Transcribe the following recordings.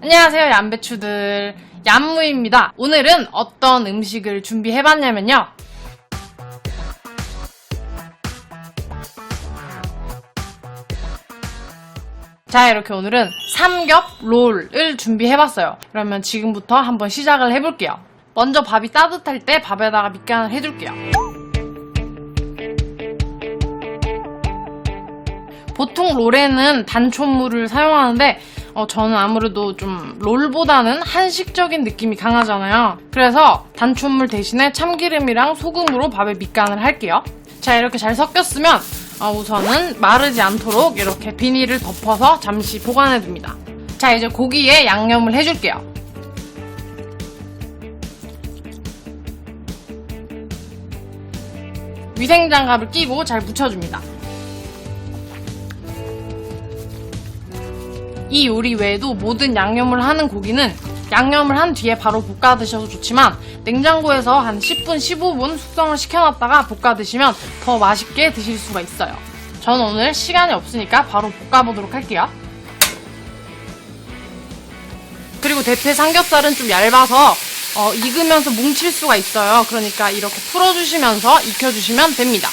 안녕하세요, 얌배추들. 얌무입니다. 오늘은 어떤 음식을 준비해봤냐면요. 자, 이렇게 오늘은 삼겹 롤을 준비해봤어요. 그러면 지금부터 한번 시작을 해볼게요. 먼저 밥이 따뜻할 때 밥에다가 밑간을 해줄게요. 보통 롤에는 단촛물을 사용하는데 저는 아무래도 좀 롤보다는 한식적인 느낌이 강하잖아요. 그래서 단촛물 대신에 참기름이랑 소금으로 밥에 밑간을 할게요. 자, 이렇게 잘 섞였으면 우선은 마르지 않도록 이렇게 비닐을 덮어서 잠시 보관해둡니다. 자, 이제 고기에 양념을 해줄게요. 위생장갑을 끼고 잘 묻혀줍니다. 이 요리 외에도 모든 양념을 하는 고기는 양념을 한 뒤에 바로 볶아 드셔도 좋지만 냉장고에서 한 10분, 15분 숙성을 시켜놨다가 볶아 드시면 더 맛있게 드실 수가 있어요. 저는 오늘 시간이 없으니까 바로 볶아보도록 할게요. 그리고 대패 삼겹살은 좀 얇아서 익으면서 뭉칠 수가 있어요. 그러니까 이렇게 풀어주시면서 익혀주시면 됩니다.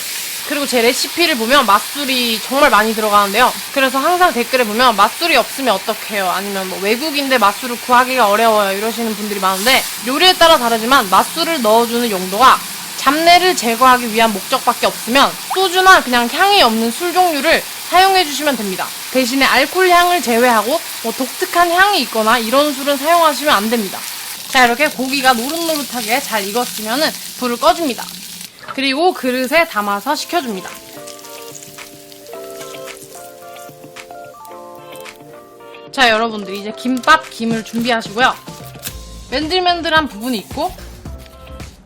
그리고 제 레시피를 보면 맛술이 정말 많이 들어가는데요. 그래서 항상 댓글에 보면 맛술이 없으면 어떡해요? 아니면 뭐 외국인데 맛술을 구하기가 어려워요. 이러시는 분들이 많은데 요리에 따라 다르지만 맛술을 넣어주는 용도가 잡내를 제거하기 위한 목적밖에 없으면 소주나 그냥 향이 없는 술 종류를 사용해주시면 됩니다. 대신에 알코올 향을 제외하고 독특한 향이 있거나 이런 술은 사용하시면 안 됩니다. 자, 이렇게 고기가 노릇노릇하게 잘 익었으면 불을 꺼줍니다. 그리고 그릇에 담아서 식혀줍니다. 자, 여러분들 이제 김을 준비하시고요. 맨들맨들한 부분이 있고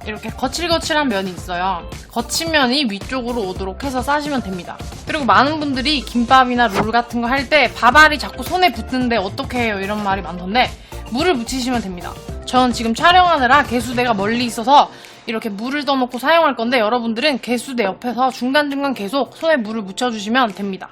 이렇게 거칠거칠한 면이 있어요. 거친 면이 위쪽으로 오도록 해서 싸시면 됩니다. 그리고 많은 분들이 김밥이나 롤 같은 거 할 때 밥알이 자꾸 손에 붙는데 어떻게 해요? 이런 말이 많던데 물을 묻히시면 됩니다. 저는 지금 촬영하느라 개수대가 멀리 있어서 이렇게 물을 떠놓고 사용할 건데 여러분들은 개수대 옆에서 중간중간 계속 손에 물을 묻혀주시면 됩니다.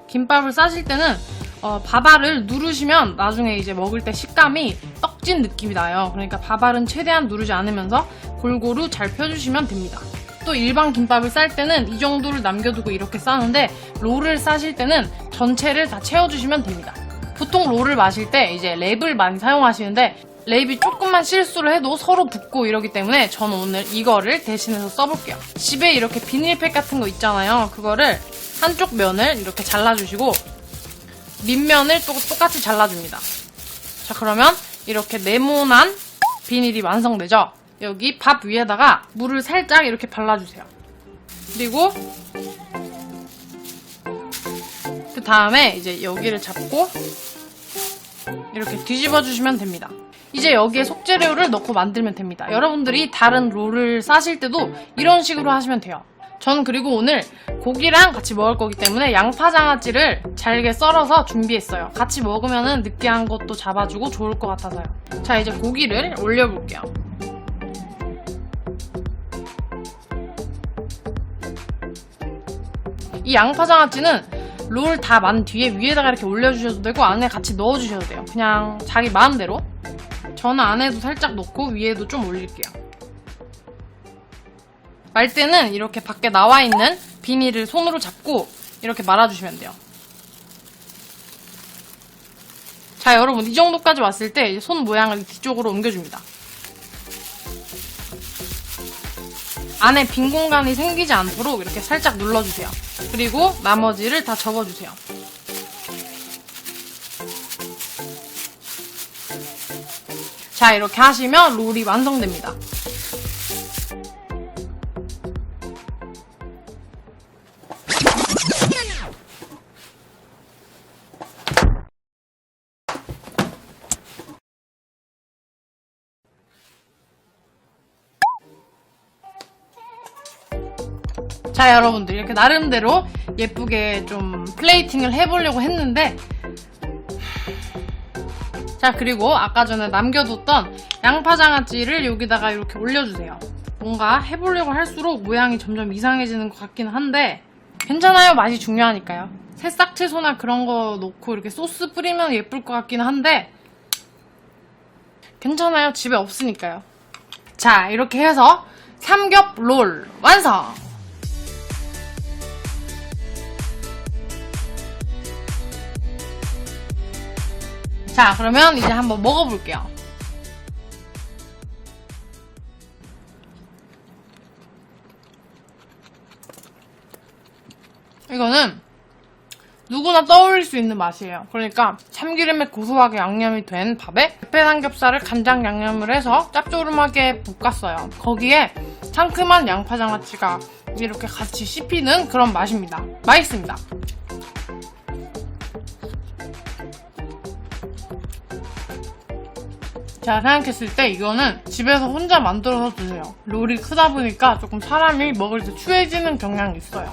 김밥을 싸실 때는 밥알을 누르시면 나중에 이제 먹을 때 식감이 떡진 느낌이 나요. 그러니까 밥알은 최대한 누르지 않으면서 골고루 잘 펴주시면 됩니다. 또 일반 김밥을 쌀 때는 이 정도를 남겨두고 이렇게 싸는데 롤을 싸실 때는 전체를 다 채워주시면 됩니다. 보통 롤을 마실 때 이제 랩을 많이 사용하시는데 랩이 조금만 실수를 해도 서로 붙고 이러기 때문에 저는 오늘 이거를 대신해서 써볼게요. 집에 이렇게 비닐팩 같은 거 있잖아요. 그거를 한쪽 면을 이렇게 잘라주시고 밑면을 또 똑같이 잘라줍니다. 자, 그러면 이렇게 네모난 비닐이 완성되죠? 여기 밥 위에다가 물을 살짝 이렇게 발라주세요. 그리고 그 다음에 이제 여기를 잡고 이렇게 뒤집어 주시면 됩니다. 이제 여기에 속재료를 넣고 만들면 됩니다. 여러분들이 다른 롤을 싸실 때도 이런 식으로 하시면 돼요. 저는 그리고 오늘 고기랑 같이 먹을 거기 때문에 양파장아찌를 잘게 썰어서 준비했어요. 같이 먹으면 느끼한 것도 잡아주고 좋을 것 같아서요. 자, 이제 고기를 올려볼게요. 이 양파장아찌는 롤 다 만 뒤에 위에다가 이렇게 올려주셔도 되고 안에 같이 넣어주셔도 돼요. 그냥 자기 마음대로. 저는 안에도 살짝 넣고 위에도 좀 올릴게요. 말 때는 이렇게 밖에 나와 있는 비닐을 손으로 잡고 이렇게 말아주시면 돼요. 자, 여러분 이 정도까지 왔을 때 이제 손 모양을 뒤쪽으로 옮겨줍니다. 안에 빈 공간이 생기지 않도록 이렇게 살짝 눌러주세요. 그리고 나머지를 다 접어주세요. 자, 이렇게 하시면 롤이 완성됩니다. 자, 여러분들 이렇게 나름대로 예쁘게 좀 플레이팅을 해보려고 했는데 자, 그리고 아까 전에 남겨뒀던 양파장아찌를 여기다가 이렇게 올려주세요. 뭔가 해보려고 할수록 모양이 점점 이상해지는 것 같기는 한데 괜찮아요. 맛이 중요하니까요. 새싹 채소나 그런 거 넣고 이렇게 소스 뿌리면 예쁠 것 같긴 한데 괜찮아요. 집에 없으니까요. 자, 이렇게 해서 삼겹 롤 완성! 자, 그러면 이제 한번 먹어볼게요. 이거는 누구나 떠올릴 수 있는 맛이에요. 그러니까 참기름에 고소하게 양념이 된 밥에 대패 삼겹살을 간장 양념을 해서 짭조름하게 볶았어요. 거기에 상큼한 양파장아찌가 이렇게 같이 씹히는 그런 맛입니다. 맛있습니다. 제가 생각했을 때 이거는 집에서 혼자 만들어서 드세요. 롤이 크다 보니까 조금 사람이 먹을 때 추해지는 경향이 있어요.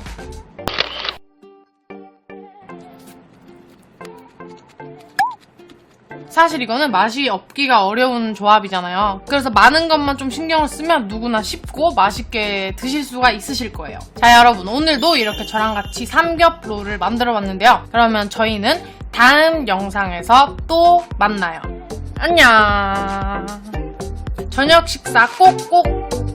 사실 이거는 맛이 없기가 어려운 조합이잖아요. 그래서 많은 것만 좀 신경을 쓰면 누구나 쉽고 맛있게 드실 수가 있으실 거예요. 자, 여러분, 오늘도 이렇게 저랑 같이 삼겹롤을 만들어 봤는데요. 그러면 저희는 다음 영상에서 또 만나요. 안녕. 저녁 식사 꼭꼭